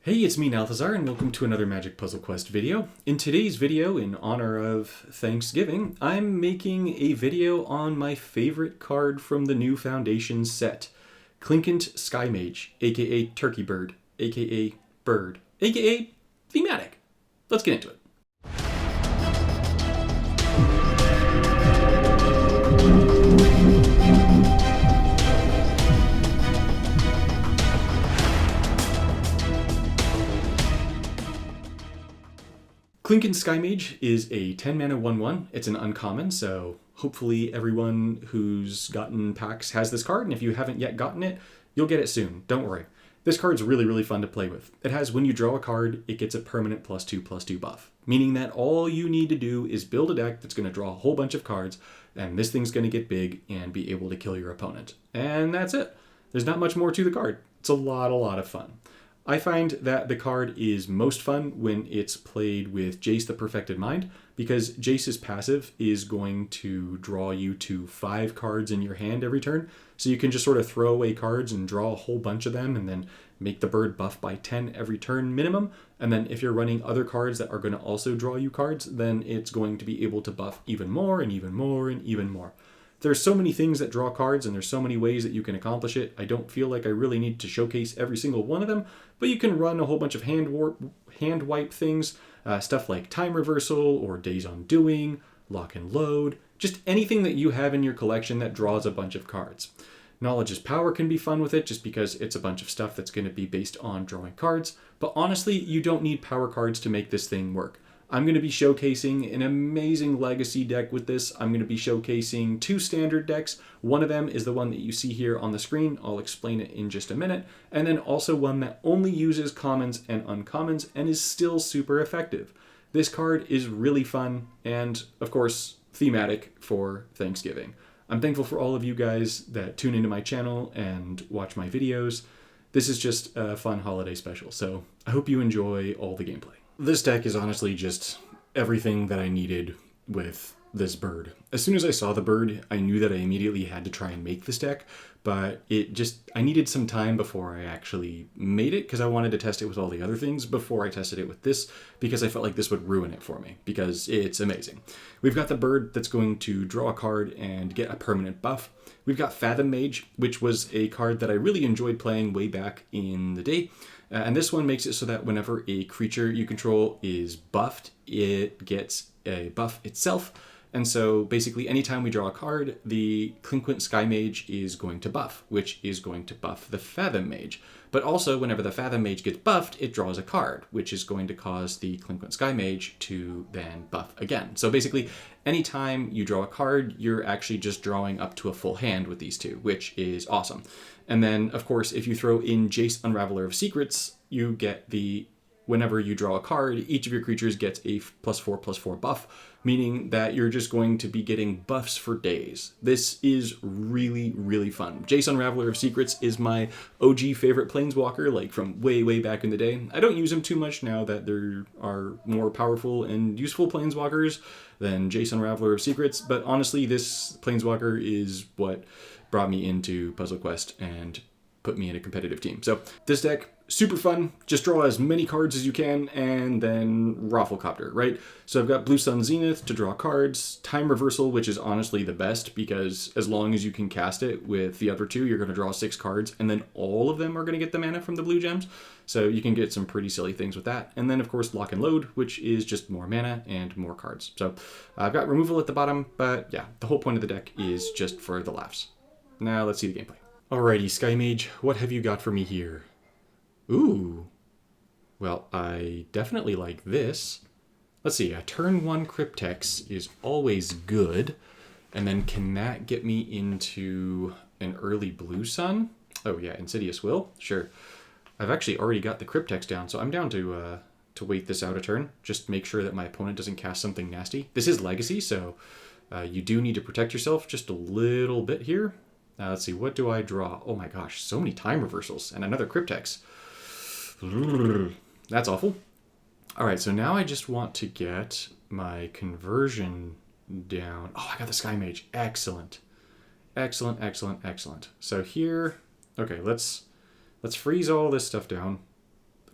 Hey, it's me, Nalthazar, and welcome to another Magic Puzzle Quest video. In today's video, in honor of Thanksgiving, I'm making a video on my favorite card from the new Foundation set, Clinquant Skymage, aka Turkey Bird, aka Bird, aka Thematic. Let's get into it. Clinquant Skymage is a 10 mana 1/1. It's an uncommon, so hopefully everyone who's gotten packs has this card, and if you haven't yet gotten it, you'll get it soon. Don't worry. This card's really fun to play with. It has when you draw a card, it gets a permanent +2/+2 buff, meaning that all you need to do is build a deck that's going to draw a whole bunch of cards, and this thing's going to get big and be able to kill your opponent. And that's it. There's not much more to the card. It's a lot of fun. I find that the card is most fun when it's played with Jace the Perfected Mind, because Jace's passive is going to draw you to 5 cards in your hand every turn, so you can just sort of throw away cards and draw a whole bunch of them and then make the bird buff by 10 every turn minimum, and then if you're running other cards that are going to also draw you cards, then it's going to be able to buff even more and even more and even more. There's so many things that draw cards, and there's so many ways that you can accomplish it. I don't feel like I really need to showcase every single one of them, but you can run a whole bunch of hand wipe things, stuff like Time Reversal or Days Undoing, Lock and Load, just anything that you have in your collection that draws a bunch of cards. Knowledge is Power can be fun with it just because it's a bunch of stuff that's going to be based on drawing cards, but honestly, you don't need power cards to make this thing work. I'm going to be showcasing an amazing legacy deck with this. I'm going to be showcasing 2 standard decks. One of them is the one that you see here on the screen. I'll explain it in just a minute. And then also one that only uses commons and uncommons and is still super effective. This card is really fun and, of course, thematic for Thanksgiving. I'm thankful for all of you guys that tune into my channel and watch my videos. This is just a fun holiday special, so I hope you enjoy all the gameplay. This deck is honestly just everything that I needed with this bird. As soon as I saw the bird, I knew that I immediately had to try and make this deck, but I needed some time before I actually made it because I wanted to test it with all the other things before I tested it with this, because I felt like this would ruin it for me, because it's amazing. We've got the bird that's going to draw a card and get a permanent buff. We've got Fathom Mage, which was a card that I really enjoyed playing way back in the day. And this one makes it so that whenever a creature you control is buffed, it gets a buff itself. And so basically anytime we draw a card, the Clinquant Skymage is going to buff, which is going to buff the Fathom Mage. But also whenever the Fathom Mage gets buffed, it draws a card, which is going to cause the Clinquant Skymage to then buff again. So basically anytime you draw a card, you're actually just drawing up to a full hand with these two, which is awesome. And then, of course, if you throw in Jace Unraveler of Secrets, you get whenever you draw a card, each of your creatures gets a +4/+4 buff, meaning that you're just going to be getting buffs for days. This is really fun. Jace Unraveler of Secrets is my OG favorite planeswalker, like from way back in the day. I don't use him too much now that there are more powerful and useful planeswalkers than Jace Unraveler of Secrets, but honestly, this planeswalker is what brought me into Puzzle Quest and put me in a competitive team. So this deck, super fun. Just draw as many cards as you can and then Rafflecopter, right? So I've got Blue Sun Zenith to draw cards, Time Reversal, which is honestly the best because as long as you can cast it with the other 2, you're going to draw 6 cards and then all of them are going to get the mana from the blue gems. So you can get some pretty silly things with that. And then of course Lock and Load, which is just more mana and more cards. So I've got removal at the bottom, but yeah, the whole point of the deck is just for the laughs. Now let's see the gameplay. Alrighty, Skymage, what have you got for me here? Ooh. Well, I definitely like this. Let's see, a turn 1 Cryptex is always good. And then can that get me into an early Blue Sun? Oh yeah, Insidious Will? Sure. I've actually already got the Cryptex down, so I'm down to wait this out a turn. Just make sure that my opponent doesn't cast something nasty. This is Legacy, so you do need to protect yourself just a little bit here. Let's see, what do I draw? Oh my gosh, so many Time Reversals and another Cryptex. That's awful. All right, so now I just want to get my conversion down. Oh, I got the Skymage. Excellent. Excellent. So here, okay, let's freeze all this stuff down.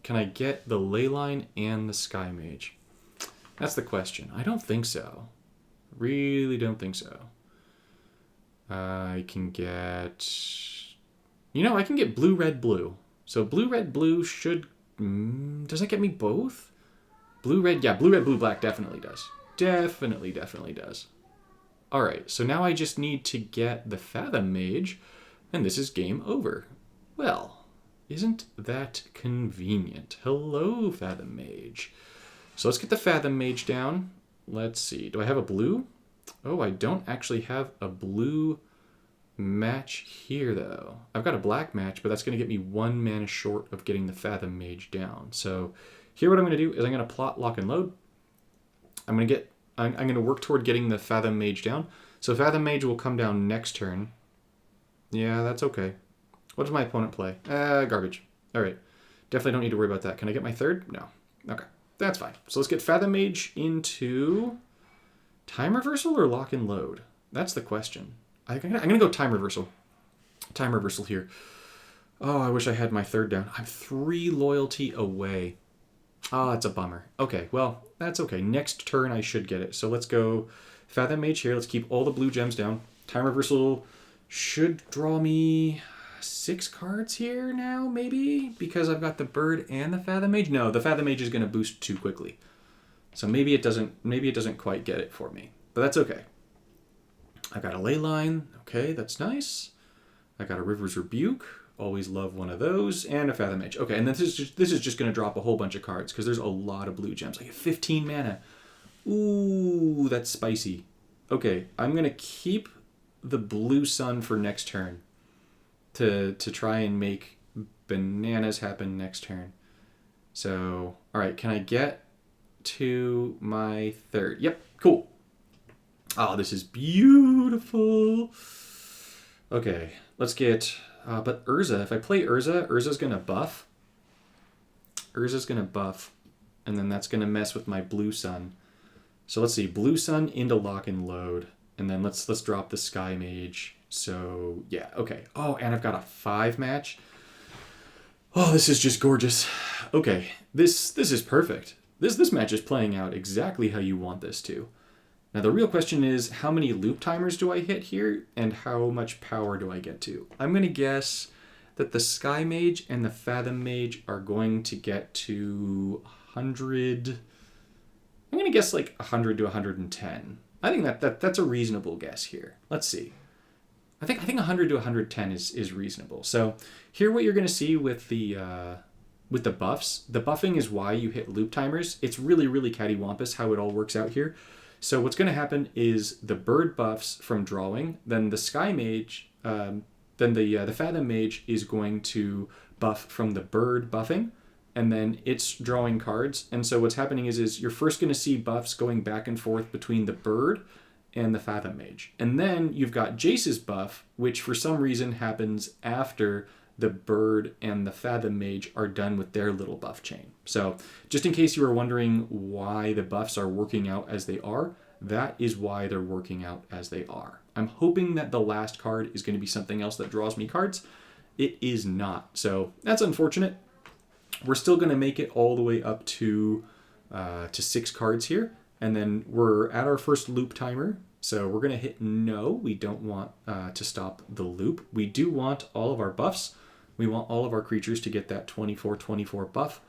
Can I get the Leyline and the Skymage? That's the question. I don't think so. Really don't think so. I can get... You know, I can get blue, red, blue. So blue, red, blue should... does that get me both? Blue, red... Yeah, blue, red, blue, black definitely does. Definitely does. Alright, so now I just need to get the Fathom Mage, and this is game over. Well, isn't that convenient? Hello, Fathom Mage. So let's get the Fathom Mage down. Let's see. Do I have a blue? Oh, I don't actually have a blue match here, though. I've got a black match, but that's going to get me 1 mana short of getting the Fathom Mage down. So here what I'm going to do is I'm going to plot, lock, and load. I'm going to work toward getting the Fathom Mage down. So Fathom Mage will come down next turn. Yeah, that's okay. What does my opponent play? Garbage. All right. Definitely don't need to worry about that. Can I get my third? No. Okay. That's fine. So let's get Fathom Mage into time reversal or lock and load. That's the question. I'm gonna go time reversal. Time reversal here. Oh, I wish I had my third down. I'm 3 loyalty away. Ah, it's a bummer. Okay, well, that's okay. Next turn I should get it. So let's go Fathom Mage here. Let's keep all the blue gems down. Time reversal should draw me 6 cards here now, maybe? Because I've got the bird and the Fathom Mage? No, the Fathom Mage is going to boost too quickly. So maybe it doesn't quite get it for me. But that's okay. I got a Leyline. Okay, that's nice. I got a River's Rebuke. Always love one of those. And a Fathom Mage. Okay, and this is just going to drop a whole bunch of cards because there's a lot of blue gems. I get 15 mana. Ooh, that's spicy. Okay, I'm going to keep the Blue Sun for next turn to try and make bananas happen next turn. So, all right, can I get to my third? Yep, cool. Oh, this is beautiful. Okay, let's get... but Urza, if I play Urza, Urza's going to buff. Urza's going to buff, and then that's going to mess with my Blue Sun. So let's see, Blue Sun into lock and load, and then let's drop the Sky Mage. So, yeah, okay. Oh, and I've got a 5 match. Oh, this is just gorgeous. Okay, this is perfect. This match is playing out exactly how you want this to. Now, the real question is, how many loop timers do I hit here, and how much power do I get to? I'm going to guess that the Sky Mage and the Fathom Mage are going to get to 100... I'm going to guess like 100 to 110. I think that's a reasonable guess here. Let's see. I think 100 to 110 is reasonable. So here what you're going to see with the buffs, the buffing is why you hit loop timers. It's really, really cattywampus how it all works out here. So what's going to happen is the bird buffs from drawing, then the Sky Mage, then the Fathom Mage is going to buff from the bird buffing, and then it's drawing cards. And so what's happening is you're first going to see buffs going back and forth between the bird and the Fathom Mage. And then you've got Jace's buff, which for some reason happens after the bird and the Fathom Mage are done with their little buff chain. So just in case you were wondering why the buffs are working out as they are, that is why they're working out as they are. I'm hoping that the last card is going to be something else that draws me cards. It is not. So that's unfortunate. We're still going to make it all the way up to 6 cards here. And then we're at our first loop timer. So we're going to hit no. We don't want to stop the loop. We do want all of our buffs. We want all of our creatures to get that 24/24 buff.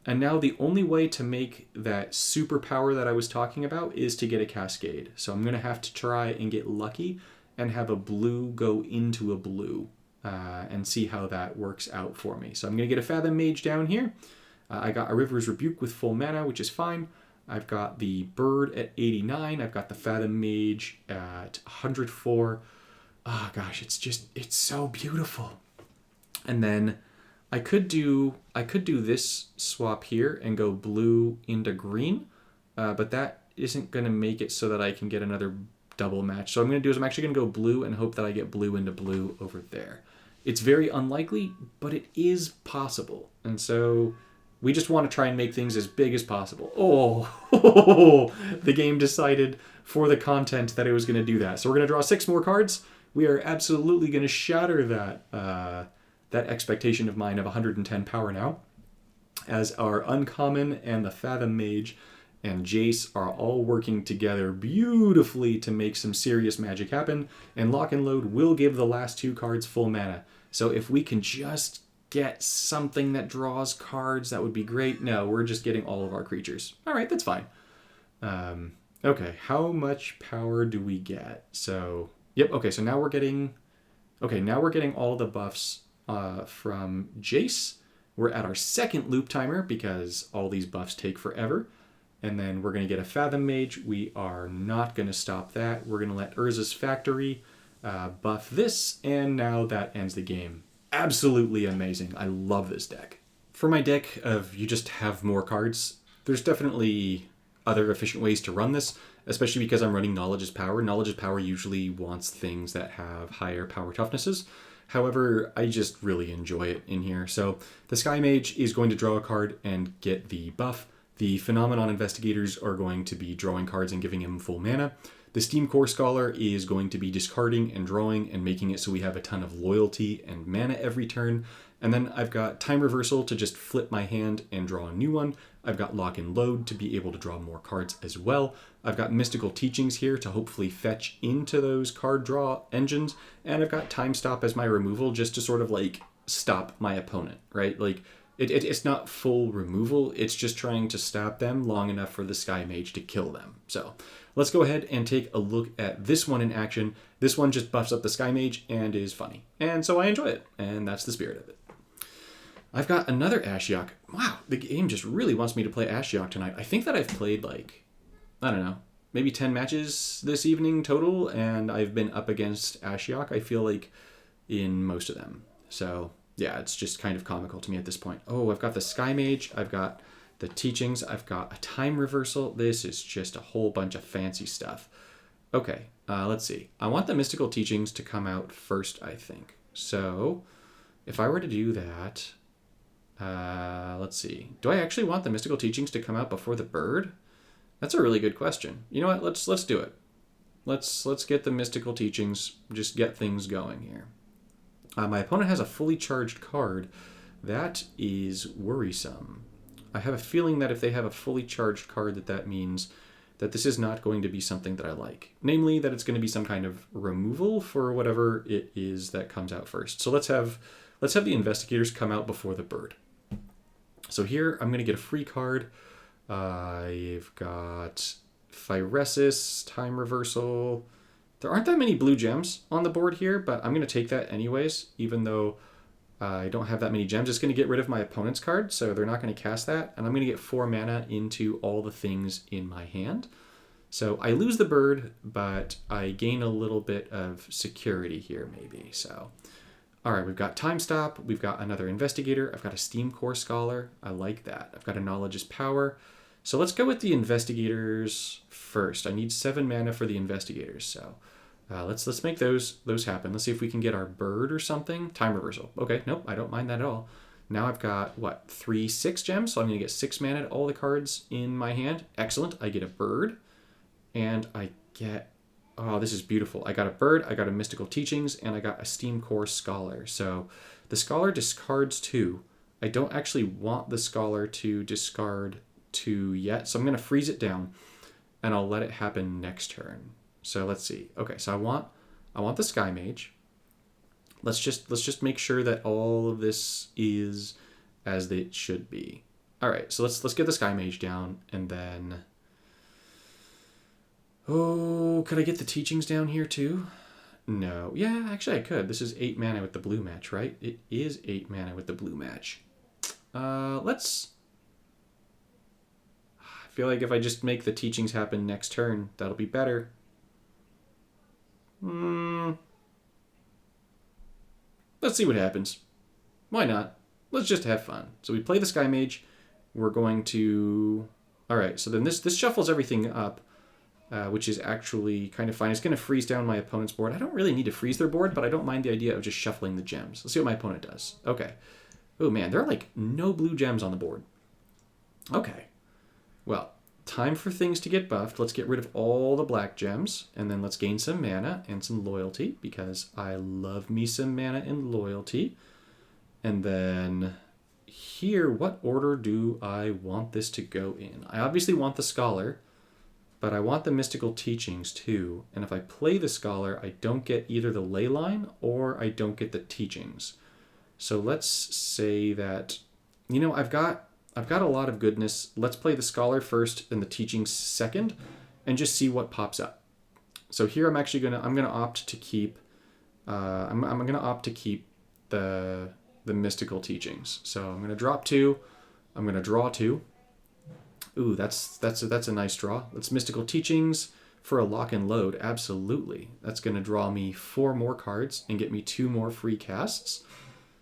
And now the only way to make that superpower that I was talking about is to get a Cascade. So I'm going to have to try and get lucky and have a blue go into a blue and see how that works out for me. So I'm going to get a Fathom Mage down here. I got a River's Rebuke with full mana, which is fine. I've got the bird at 89. I've got the Fathom Mage at 104. Oh gosh, it's so beautiful. And then I could do this swap here and go blue into green, but that isn't going to make it so that I can get another double match. So what I'm going to do is I'm actually going to go blue and hope that I get blue into blue over there. It's very unlikely, but it is possible. And so we just want to try and make things as big as possible. Oh, the game decided for the content that it was going to do that. So we're going to draw 6 more cards. We are absolutely going to shatter that expectation of mine of 110 power now. as our uncommon and the Fathom Mage and Jace are all working together beautifully to make some serious magic happen, and Lock and Load will give the last 2 cards full mana. So if we can just get something that draws cards, that would be great. No, we're just getting all of our creatures. All right, that's fine. Okay, how much power do we get? So, yep, okay, so now we're getting... Okay, now we're getting all the buffs from Jace. We're at our second loop timer because all these buffs take forever. And then we're going to get a Fathom Mage. We are not going to stop that. We're going to let Urza's Factory buff this, and now that ends the game. Absolutely amazing. I love this deck. For my deck of you just have more cards, there's definitely other efficient ways to run this, especially because I'm running Knowledge is Power. Knowledge is Power usually wants things that have higher power toughnesses. However, I just really enjoy it in here. So the Sky Mage is going to draw a card and get the buff. The Phenomenon Investigators are going to be drawing cards and giving him full mana. The Steam Core Scholar is going to be discarding and drawing and making it so we have a ton of loyalty and mana every turn. And then I've got Time Reversal to just flip my hand and draw a new one. I've got Lock and Load to be able to draw more cards as well. I've got Mystical Teachings here to hopefully fetch into those card draw engines. And I've got Time Stop as my removal just to sort of like stop my opponent, right? Like it's not full removal. It's just trying to stop them long enough for the Sky Mage to kill them. So let's go ahead and take a look at this one in action. This one just buffs up the Sky Mage and is funny. And so I enjoy it. And that's the spirit of it. I've got another Ashiok. Wow, the game just really wants me to play Ashiok tonight. I think that I've played like, I don't know, maybe 10 matches this evening total, and I've been up against Ashiok, I feel like, in most of them. So, yeah, it's just kind of comical to me at this point. Oh, I've got the Sky Mage, I've got the Teachings, I've got a Time Reversal. This is just a whole bunch of fancy stuff. Okay, let's see. I want the Mystical Teachings to come out first, I think. So, if I were to do that... let's see. Do I actually want the Mystical Teachings to come out before the bird? That's a really good question. You know what? Let's do it. Let's get the Mystical Teachings. Just get things going here. My opponent has a fully charged card. That is worrisome. I have a feeling that if they have a fully charged card, that means that this is not going to be something that I like. Namely, that it's going to be some kind of removal for whatever it is that comes out first. So let's have the Investigators come out before the bird. So here, I'm going to get a free card. I've got Phyresis, Time Reversal. There aren't that many blue gems on the board here, but I'm going to take that anyways, even though I don't have that many gems. It's going to get rid of my opponent's card, so they're not going to cast that. And I'm going to get 4 mana into all the things in my hand. So I lose the bird, but I gain a little bit of security here, maybe. So... All right, we've got Time Stop, we've got another Investigator, I've got a Steam Core Scholar, I like that. I've got a Knowledge is Power. So let's go with the Investigators first. I need 7 mana for the Investigators, so let's make those happen. Let's see if we can get our bird or something. Time Reversal. Okay, nope, I don't mind that at all. Now I've got, 6 gems, so I'm going to get 6 mana to all the cards in my hand. Excellent, I get a bird, and I get... Oh, this is beautiful. I got a bird, I got a Mystical Teachings, and I got a Steam Core Scholar. So the Scholar discards 2. I don't actually want the Scholar to discard 2 yet, so I'm going to freeze it down, and I'll let it happen next turn. So let's see. Okay, so I want the Sky Mage. Let's just make sure that all of this is as it should be. All right, so let's get the Sky Mage down, and then... Oh, could I get the Teachings down here too? No. Yeah, actually I could. This is 8 mana with the blue match, right? It is 8 mana with the blue match. Let's... I feel like if I just make the Teachings happen next turn, that'll be better. Let's see what happens. Why not? Let's just have fun. So we play the Sky Mage. We're going to... Alright, so then this shuffles everything up. Which is actually kind of fine. It's going to freeze down my opponent's board. I don't really need to freeze their board, but I don't mind the idea of just shuffling the gems. Let's see what my opponent does. Okay. Oh man, there are like no blue gems on the board. Okay. Well, time for things to get buffed. Let's get rid of all the black gems, and then let's gain some mana and some loyalty, because I love me some mana and loyalty. And then here, what order do I want this to go in? I obviously want the Scholar, but I want the Mystical Teachings too. And if I play the Scholar, I don't get either the Leyline or I don't get the Teachings. So let's say that, you know, I've got a lot of goodness. Let's play the Scholar first and the Teachings second and just see what pops up. So here I'm actually gonna opt to keep I'm gonna opt to keep the Mystical Teachings. So I'm gonna drop 2. I'm gonna draw 2. Ooh, that's a nice draw. That's Mystical Teachings for a lock and load. Absolutely. That's gonna draw me 4 more cards and get me 2 more free casts.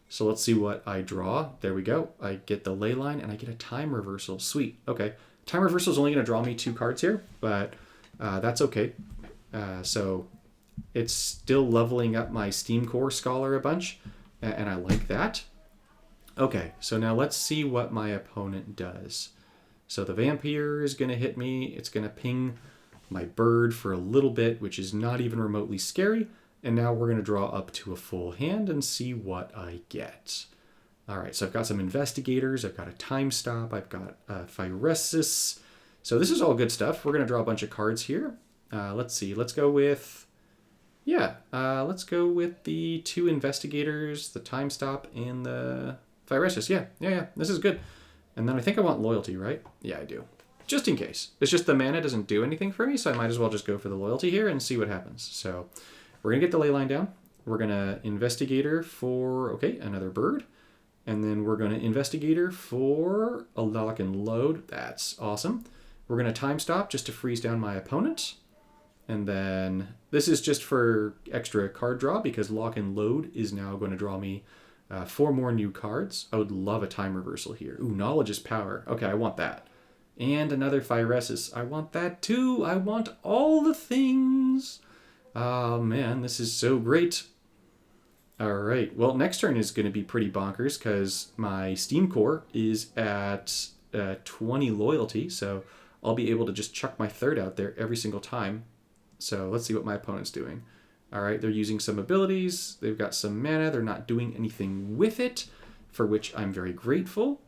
So let's see what I draw. There we go. I get the Leyline and I get a Time Reversal. Sweet. Okay. Time Reversal is only gonna draw me 2 cards here, but that's okay. So it's still leveling up my Steam Core Scholar a bunch, and I like that. Okay, so now let's see what my opponent does. So the Vampire is going to hit me. It's going to ping my bird for a little bit, which is not even remotely scary. And now we're going to draw up to a full hand and see what I get. All right, so I've got some Investigators. I've got a Time Stop. I've got Phyresis. So this is all good stuff. We're going to draw a bunch of cards here. Let's see. Let's go with... let's go with the 2 Investigators, the Time Stop, and the Phyresis. Yeah. This is good. And then I think I want Loyalty, right? Yeah, I do. Just in case. It's just the mana doesn't do anything for me, so I might as well just go for the Loyalty here and see what happens. So we're going to get the Leyline down. We're going to Investigator for, okay, another bird. And then we're going to Investigator for a lock and load. That's awesome. We're going to Time Stop just to freeze down my opponent. And then this is just for extra card draw because lock and load is now going to draw me 4 more new cards. I would love a Time Reversal here. Ooh, Knowledge is Power. Okay, I want that. And another Phyresis. I want that too. I want all the things. Oh man, this is so great. All right. Well, next turn is going to be pretty bonkers because my Steam Core is at 20 loyalty. So I'll be able to just chuck my 3rd out there every single time. So let's see what my opponent's doing. All right, they're using some abilities. They've got some mana. They're not doing anything with it, for which I'm very grateful.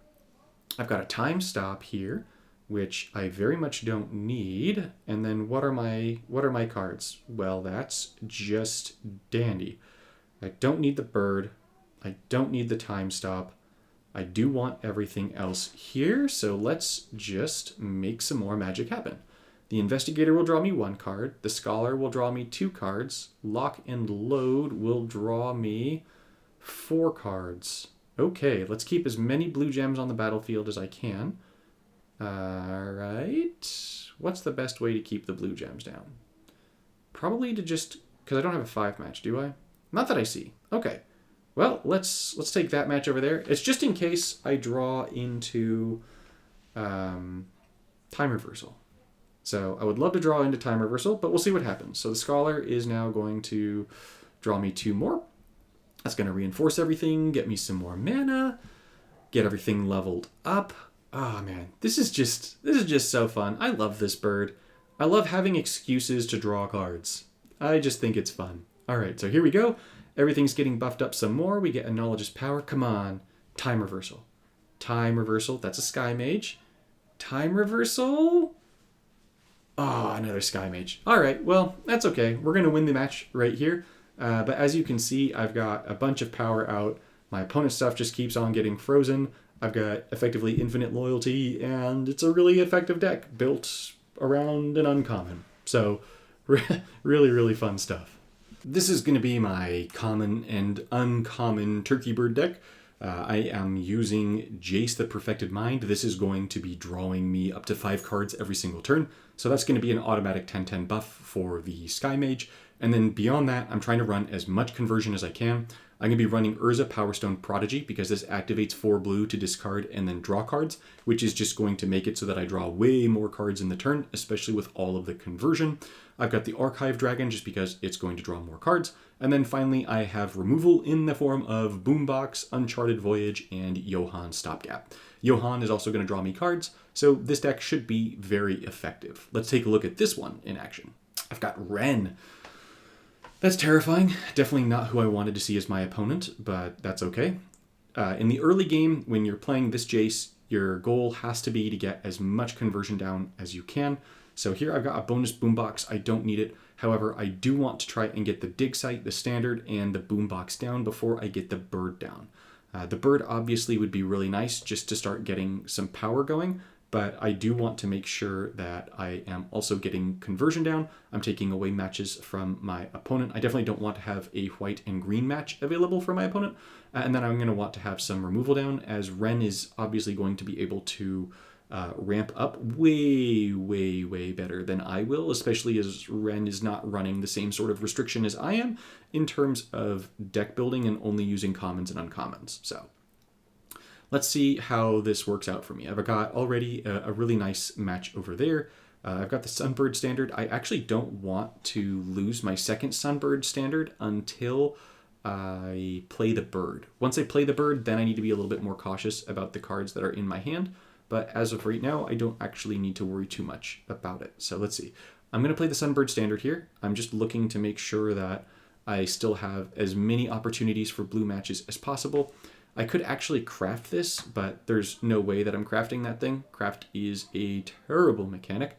I've got a Time Stop here, which I very much don't need. And then what are my cards? Well, that's just dandy. I don't need the bird. I don't need the Time Stop. I do want everything else here, so let's just make some more magic happen. The Investigator will draw me 1 card. The Scholar will draw me 2 cards. Lock and Load will draw me 4 cards. Okay, let's keep as many blue gems on the battlefield as I can. Alright. What's the best way to keep the blue gems down? Probably to just... because I don't have a 5 match, do I? Not that I see. Okay. Well, let's take that match over there. It's just in case I draw into Time Reversal. So I would love to draw into Time Reversal, but we'll see what happens. So the Scholar is now going to draw me 2 more. That's going to reinforce everything, get me some more mana, get everything leveled up. Oh man, this is just so fun. I love this bird. I love having excuses to draw cards. I just think it's fun. All right, so here we go. Everything's getting buffed up some more. We get a Knowledge is Power. Come on. Time Reversal. Time Reversal. That's a Skymage. Time Reversal. Oh, another Skymage. All right, well, that's okay. We're going to win the match right here. But as you can see, I've got a bunch of power out. My opponent's stuff just keeps on getting frozen. I've got effectively infinite loyalty, and it's a really effective deck built around an uncommon. So really, really fun stuff. This is going to be my common and uncommon Turkey Bird deck. I am using Jace the Perfected Mind. This is going to be drawing me up to 5 cards every single turn. So that's going to be an automatic 10/10 buff for the Skymage. And then beyond that, I'm trying to run as much conversion as I can. I'm going to be running Urza Powerstone Prodigy because this activates 4 blue to discard and then draw cards, which is just going to make it so that I draw way more cards in the turn, especially with all of the conversion. I've got the Archive Dragon just because it's going to draw more cards. And then finally, I have removal in the form of Boombox, Uncharted Voyage, and Johann Stopgap. Johann is also going to draw me cards, so this deck should be very effective. Let's take a look at this one in action. I've got Ren. That's terrifying. Definitely not who I wanted to see as my opponent, but that's okay. in the early game, when you're playing this Jace, your goal has to be to get as much conversion down as you can. So here I've got a bonus boombox. I don't need it. However, I do want to try and get the dig site, the standard, and the boombox down before I get the bird down. The bird obviously would be really nice just to start getting some power going, but I do want to make sure that I am also getting conversion down. I'm taking away matches from my opponent. I definitely don't want to have a white and green match available for my opponent. And then I'm going to want to have some removal down, as Ren is obviously going to be able to ramp up way better than I will, especially as Ren is not running the same sort of restriction as I am in terms of deck building and only using commons and uncommons. So let's see how this works out for me. I've got already a really nice match over there. I've got the Sunbird standard. I actually don't want to lose my second Sunbird standard until I play the bird. Once I play the bird, then I need to be a little bit more cautious about the cards that are in my hand. But as of right now, I don't actually need to worry too much about it. So let's see. I'm going to play the Sunbird standard here. I'm just looking to make sure that I still have as many opportunities for blue matches as possible. I could actually craft this, but there's no way that I'm crafting that thing. Craft is a terrible mechanic.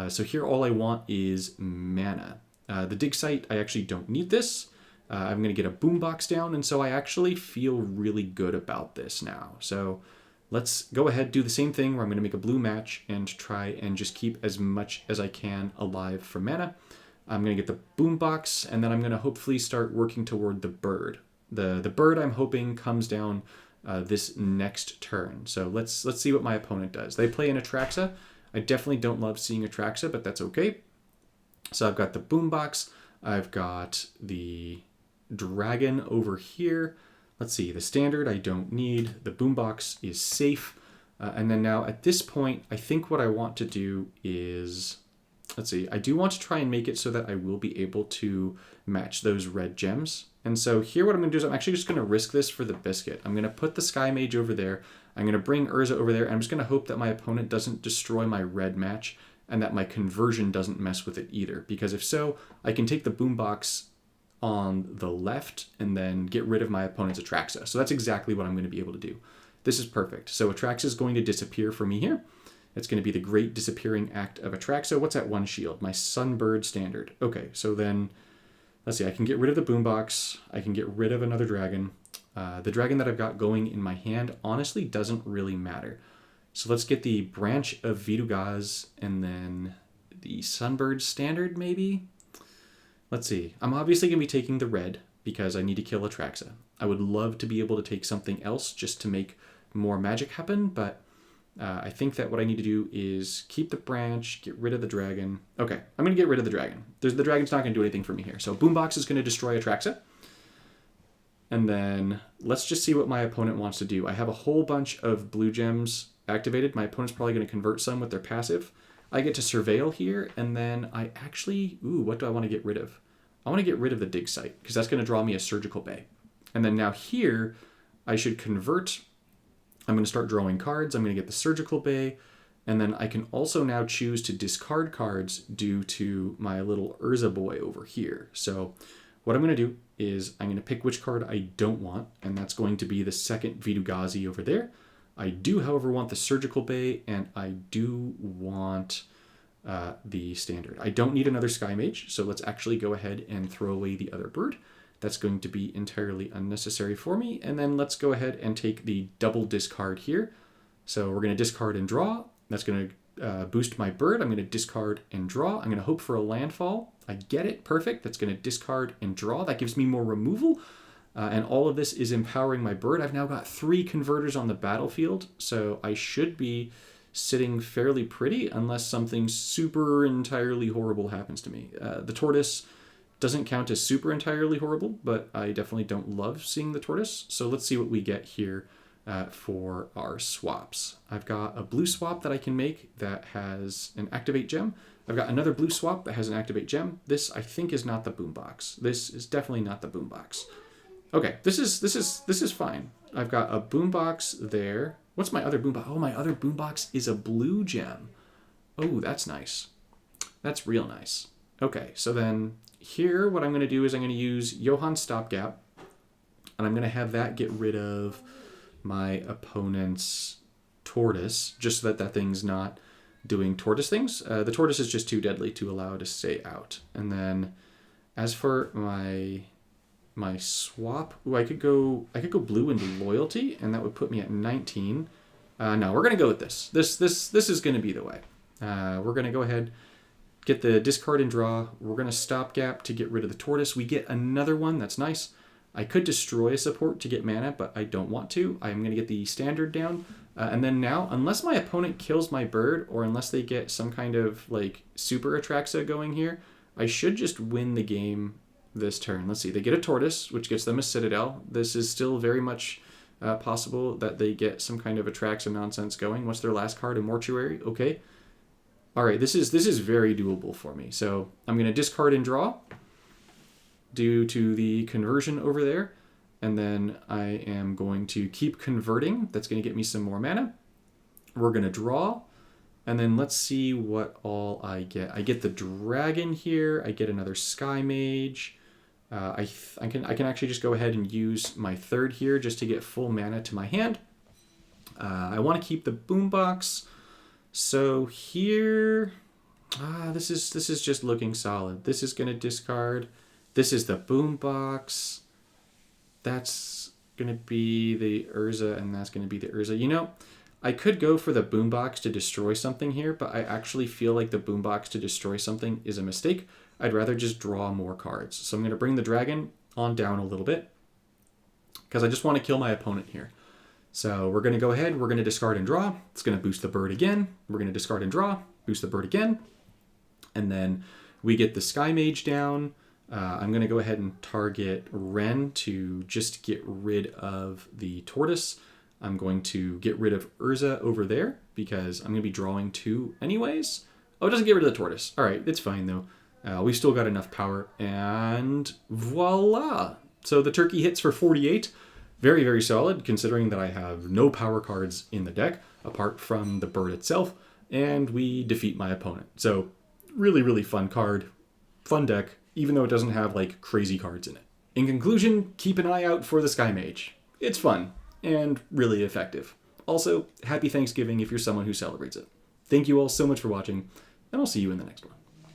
So here all I want is mana. The dig site, I actually don't need this. I'm going to get a boombox down, and so I actually feel really good about this now. So let's go ahead, do the same thing where I'm going to make a blue match and try and just keep as much as I can alive for mana. I'm going to get the boombox, and then I'm going to hopefully start working toward the bird. The bird I'm hoping comes down this next turn. So let's see what my opponent does. They play an Atraxa. I definitely don't love seeing Atraxa, but that's okay. So I've got the boombox. I've got the dragon over here. Let's see, the standard I don't need. The boombox is safe. And then now at this point, I think what I want to do is, let's see, I do want to try and make it so that I will be able to match those red gems. And so here what I'm going to do is I'm actually just going to risk this for the biscuit. I'm going to put the Sky Mage over there. I'm going to bring Urza over there. And I'm just going to hope that my opponent doesn't destroy my red match and that my conversion doesn't mess with it either. Because if so, I can take the boombox on the left and then get rid of my opponent's Atraxa. So that's exactly what I'm going to be able to do. This is perfect. So Atraxa is going to disappear for me here. It's going to be the great disappearing act of Atraxa. What's that one shield? My Sunbird standard. Okay, so then let's see. I can get rid of the boombox. I can get rid of another dragon. The dragon that I've got going in my hand honestly doesn't really matter. So let's get the branch of Vidugaz and then the Sunbird standard maybe. Let's see. I'm obviously going to be taking the red because I need to kill Atraxa. I would love to be able to take something else just to make more magic happen, but I think that what I need to do is keep the branch, get rid of the dragon. Okay, I'm going to get rid of the dragon. The dragon's not going to do anything for me here. So Boombox is going to destroy Atraxa. And then let's just see what my opponent wants to do. I have a whole bunch of blue gems activated. My opponent's probably going to convert some with their passive. I get to surveil here, and then I actually, what do I want to get rid of? I want to get rid of the dig site, because that's going to draw me a surgical bay. And then now here, I should convert. I'm going to start drawing cards. I'm going to get the surgical bay, and then I can also now choose to discard cards due to my little Urza boy over here. So what I'm going to do is I'm going to pick which card I don't want, and that's going to be the second Vidugazi over there. I do, however, want the surgical bay, and I do want the standard. I don't need another Sky Mage, so let's actually go ahead and throw away the other bird. That's going to be entirely unnecessary for me. And then let's go ahead and take the double discard here. So we're going to discard and draw. That's going to boost my bird. I'm going to discard and draw. I'm going to hope for a landfall. I get it. Perfect. That's going to discard and draw. That gives me more removal. And all of this is empowering my bird. I've now got 3 converters on the battlefield, so I should be sitting fairly pretty unless something super entirely horrible happens to me. The tortoise doesn't count as super entirely horrible, but I definitely don't love seeing the tortoise. So let's see what we get here for our swaps. I've got a blue swap that I can make that has an activate gem. I've got another blue swap that has an activate gem. This, I think, is not the boombox. This is definitely not the boombox. Okay, this is fine. I've got a boombox there. What's my other boombox? Oh, my other boombox is a blue gem. Oh, that's nice. That's real nice. Okay, so then here what I'm going to do is I'm going to use Johann's Stopgap, and I'm going to have that get rid of my opponent's tortoise, just so that that thing's not doing tortoise things. The tortoise is just too deadly to allow it to stay out. And then as for my swap, ooh, I could go blue into loyalty, and that would put me at 19. No, we're gonna go with this. This is gonna be the way. We're gonna go ahead, get the discard and draw. We're gonna stopgap to get rid of the tortoise. We get another one. That's nice. I could destroy a support to get mana, but I don't want to. I'm gonna get the standard down. And then now, unless my opponent kills my bird, or unless they get some kind of like super Atraxa going here, I should just win the game this turn. Let's see, they get a tortoise, which gets them a citadel. This is still very much possible that they get some kind of Atraxa nonsense going. What's their last card? A mortuary. Okay. All right, this is very doable for me. So I'm going to discard and draw due to the conversion over there. And then I am going to keep converting. That's going to get me some more mana. We're going to draw. And then let's see what all I get. I get the dragon here. I get another Skymage. I can actually just go ahead and use my third here just to get full mana to my hand. I want to keep the boombox. So here, this is just looking solid. This is going to discard. This is the boombox. That's going to be the Urza, and that's going to be the Urza. You know, I could go for the boombox to destroy something here, but I actually feel like the boombox to destroy something is a mistake. I'd rather just draw more cards. So I'm going to bring the dragon on down a little bit because I just want to kill my opponent here. So we're going to go ahead. We're going to discard and draw. It's going to boost the bird again. We're going to discard and draw, boost the bird again. And then we get the Skymage down. I'm going to go ahead and target Ren to just get rid of the tortoise. I'm going to get rid of Urza over there because I'm going to be drawing 2 anyways. Oh, it doesn't get rid of the tortoise. All right, it's fine though. We've still got enough power, and voila. So the turkey hits for 48. Very, very solid, considering that I have no power cards in the deck, apart from the bird itself, and we defeat my opponent. So really, really fun card, fun deck, even though it doesn't have like crazy cards in it. In conclusion, keep an eye out for the Skymage. It's fun and really effective. Also, happy Thanksgiving if you're someone who celebrates it. Thank you all so much for watching, and I'll see you in the next one.